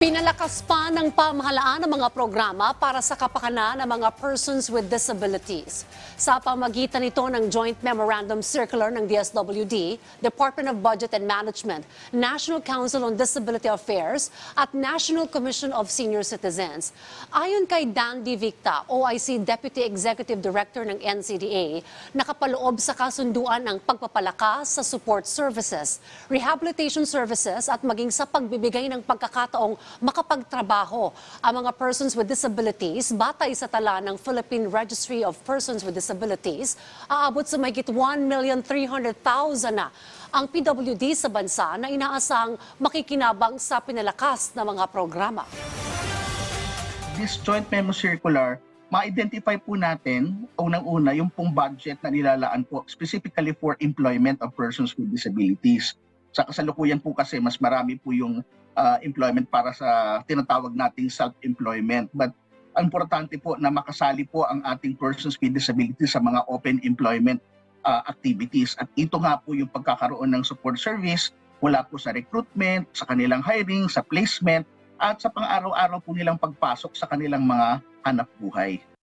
Pinalakas pa ng pamahalaan ang mga programa para sa kapakanan ng mga persons with disabilities. Sa pamagitan nito ng Joint Memorandum Circular ng DSWD, Department of Budget and Management, National Council on Disability Affairs at National Commission of Senior Citizens. Ayon kay Dan D. Victa, OIC Deputy Executive Director ng NCDA, nakapaloob sa kasunduan ang pagpapalakas sa support services, rehabilitation services at maging sa pagbibigay ng pagkakataong makapagtrabaho ang mga persons with disabilities batay sa tala ng Philippine Registry of Persons with Disabilities. Aabot sa mahigit 1,300,000 na ang PWD sa bansa na inaasang makikinabang sa pinalakas na mga programa. This joint memo circular, ma-identify po natin, unang-una, yung pong budget na nilalaan po specifically for employment of persons with disabilities. Sa kasalukuyan po kasi mas marami po yung employment para sa tinatawag nating self-employment. But ang importante po na makasali po ang ating persons with disabilities sa mga open employment activities. At ito nga po yung pagkakaroon ng support service mula po sa recruitment, sa kanilang hiring, sa placement, at sa pang-araw-araw po nilang pagpasok sa kanilang mga hanap buhay.